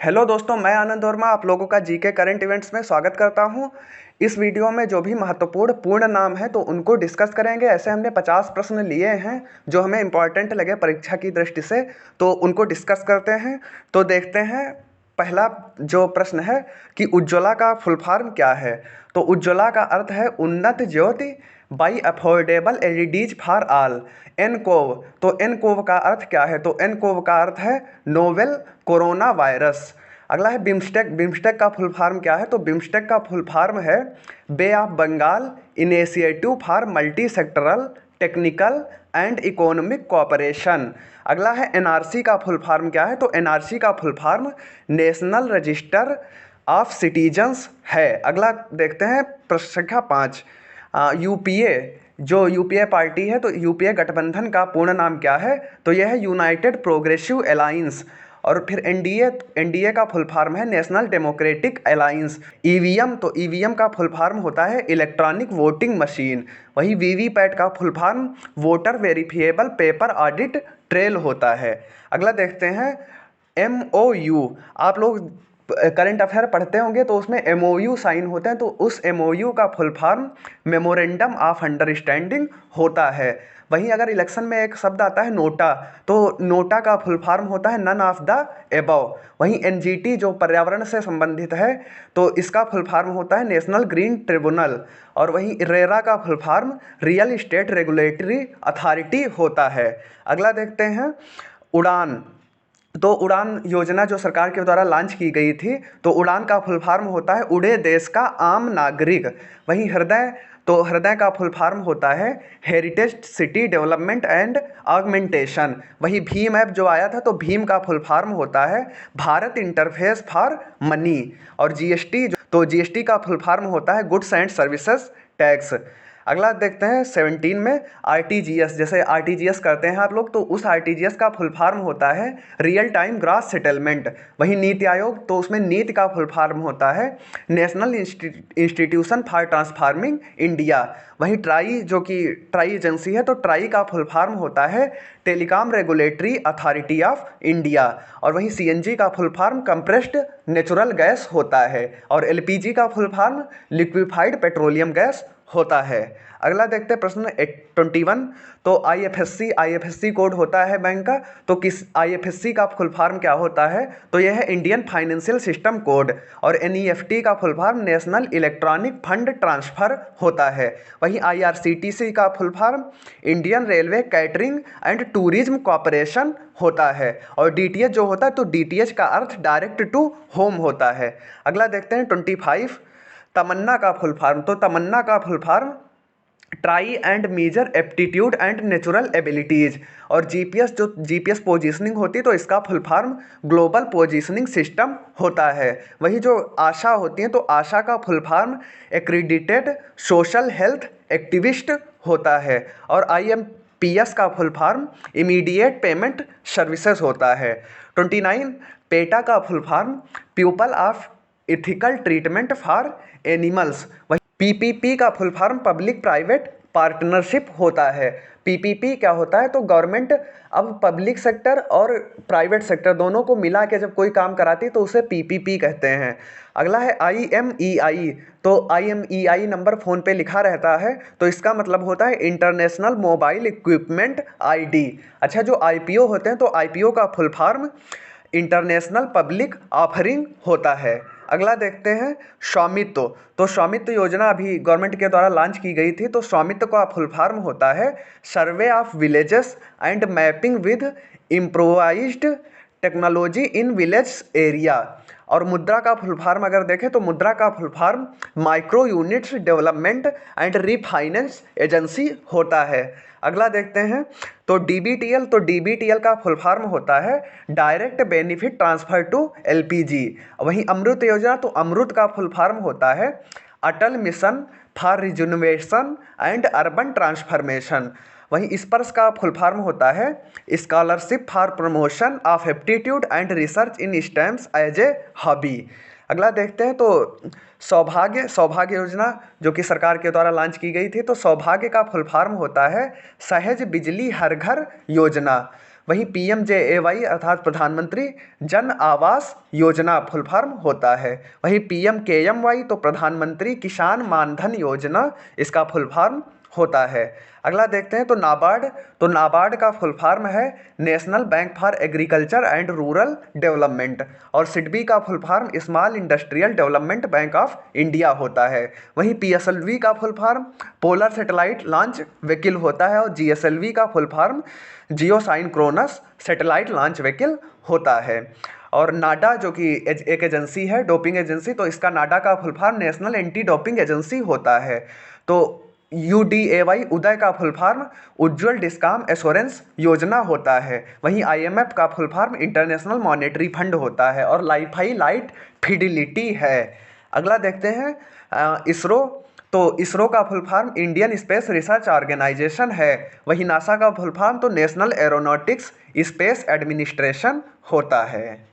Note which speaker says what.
Speaker 1: Hello दोस्तों, मैं आनंद वर्मा आप लोगों का जीके करंट इवेंट्स में स्वागत करता हूं। इस वीडियो में जो भी महत्वपूर्ण पूर्ण नाम है तो उनको डिस्कस करेंगे। ऐसे हमने 50 प्रश्न लिए हैं जो हमें इम्पॉर्टेंट लगे परीक्षा की दृष्टि से, तो उनको डिस्कस करते हैं। तो देखते हैं, पहला जो प्रश्न है कि उज्ज्वला का फुल फॉर्म क्या है। तो उज्ज्वला का अर्थ है Unnat Jyoti by affordable LEDs for all. NCoV, तो एनकोव का अर्थ क्या है। तो एनकोव का अर्थ है नोवेल कोरोना वायरस। अगला है बिम्स्टेक। बिम्स्टेक का फुल फॉर्म क्या है। तो बिम्स्टेक का फुल फॉर्म है bay of Bengal initiative for multi sectoral technical and economic cooperation. अगला है एनआरसी का फुल फॉर्म क्या है। तो एनआरसी का full form national register of citizens है। अगला देखते हैं प्रश्न संख्या 5। यूपीए, जो यूपीए पार्टी है तो यूपीए गठबंधन का पूर्ण नाम क्या है। तो यह है यूनाइटेड प्रोग्रेसिव अलायंस। और फिर एनडीए, एनडीए का फुल फॉर्म है नेशनल डेमोक्रेटिक अलायंस। ईवीएम, तो ईवीएम का फुल फॉर्म होता है इलेक्ट्रॉनिक वोटिंग मशीन। वही वीवीपैट का full form voter verifiable paper audit trail होता है। अगला देखते हैं एमओयू। आप लोग करंट अफेयर पढ़ते होंगे तो उसमें एमओयू साइन होते हैं, तो उस एमओयू का full form memorandum of understanding होता है। वहीं अगर इलेक्शन में एक शब्द आता है नोटा, तो नोटा का फुल फॉर्म होता है नन ऑफ द एबव। वहीं एनजीटी जो पर्यावरण से संबंधित है तो इसका फुल फॉर्म होता है नेशनल ग्रीन ट्रिब्यूनल। और वहीं रेरा का full form real estate regulatory authority होता है। अगला देखते हैं उड़ान। तो उड़ान योजना जो सरकार के द्वारा लॉन्च की गई थी, तो उड़ान का फुल फॉर्म होता है उड़े देश का आम नागरिक। वहीं हृदय, तो हृदय का फुल फॉर्म होता है heritage city development and augmentation. वही भीम ऐप जो आया था तो भीम का फुल फॉर्म होता है भारत इंटरफेस फॉर मनी। और जीएसटी, तो जीएसटी का फुल फॉर्म होता है गुड्स एंड सर्विसेज टैक्स। अगला देखते हैं 17 में आरटीजीएस। जैसे आरटीजीएस करते हैं आप लोग, तो उस आरटीजीएस का फुल फॉर्म होता है रियल टाइम ग्रॉस सेटलमेंट। वहीं नीति आयोग, तो उसमें नीति का फुल फॉर्म होता है national institution for transforming India. वहीं ट्राई, जो कि ट्राई एजेंसी है, तो ट्राई का फुल फॉर्म होता है telecom regulatory authority of India. और वहीं सीएनजी का full form compressed natural gas होता है। और एलपीजी का full form liquefied petroleum gas होता है। अगला देखते हैं प्रश्न 21। तो आईएफएससी, आईएफएससी कोड होता है बैंक का, तो किस आईएफएससी का फुल फॉर्म क्या होता है। तो यह है इंडियन फाइनेंशियल सिस्टम कोड। और एनईएफटी का full form national electronic fund transfer होता है। वहीं आईआरसीटीसी का full form Indian railway catering and tourism corporation होता है। और डीटीएच जो होता है, तो डीटीएच का अर्थ डायरेक्ट टू होम होता है। अगला देखते हैं 25। तमन्ना का फुल फॉर्म। तो तमन्ना का full form try and major aptitude and natural abilities. और जीपीएस, जो जीपीएस पोजीशनिंग होती है, तो इसका full form global positioning system होता है। वही जो आशा होती है, तो आशा का full form accredited social health activist होता है। और आईएमपीएस का full form immediate payment services होता है। 29। पेटा का full form people of ethical treatment for animals. वही पीपीपी का full form public private partnership होता है। पीपीपी क्या होता है, तो गवर्नमेंट अब पब्लिक सेक्टर और प्राइवेट सेक्टर दोनों को मिला के जब कोई काम कराती है तो उसे पीपीपी कहते हैं। अगला है आईएमईआई। तो आईएमईआई नंबर फ़ोन पे लिखा रहता है, तो इसका मतलब होता है इंटरनेशनल मोबाइल इक्विपमेंट आईडी। अच्छा, जो आईपीओ होते हैं, तो आईपीओ का full form international public offering होता है। अगला देखते हैं स्वामित्व। तो स्वामित्व योजना अभी गवर्नमेंट के द्वारा लॉन्च की गई थी, तो स्वामित्व का फुल फॉर्म होता है survey of villages and mapping with improvised technology in village area. और मुद्रा का फुल फॉर्म अगर देखें, तो मुद्रा का full form micro units development and refinance agency होता है। अगला देखते हैं तो डीबीटीएल। तो डीबीटीएल का फुल फॉर्म होता है direct benefit transfer to LPG. वहीं अमृत योजना, तो अमृत का फुल फॉर्म होता है Atal mission for rejuvenation and urban transformation. वहीं स्पर्श का फुल फॉर्म होता है scholarship for promotion of aptitude and research in STEMs as a hobby. अगला देखते हैं तो सौभाग्य। सौभाग्य योजना जो कि सरकार के द्वारा लॉन्च की गई थी, तो सौभाग्य का फुल फॉर्म होता है सहज बिजली हर घर योजना। वहीं PMJAY अर्थात प्रधानमंत्री जन आवास योजना फुल फॉर्म होता है। वहीं PMKMY तो प्रधानमंत्री किसान मानधन योजना इसका फुल फॉर्म होता है। अगला देखते हैं तो नाबार्ड का फुल फॉर्म है national bank for agriculture and rural development, और सिडबी का full form small industrial development bank of India होता है। वहीं PSLV का full form polar satellite launch vehicle होता है, और GSLV का फुल फॉर्म जियो साइंक्रोनस सैटेलाइट लॉन्च व्हीकल होता है। और नाडा जो कि एक एजेंसी है, डोपिंग एजेंसी, तो इसका नाडा का full form national anti doping agency होता है। तो UDAY उदय का फुल फॉर्म उज्ज्वल डिस्काम एश्योरेंस योजना होता है। वहीं IMF का full form international monetary fund होता है, और लाइफाई लाइट फिडिलिटी है। अगला देखते हैं इसरो, तो इसरो का full form Indian space research organisation है। वहीं नासा का फुल फॉर्म तो नेशनल एरोनॉटिक्स स्पेस एडमिनिस्ट्रेशन होता है।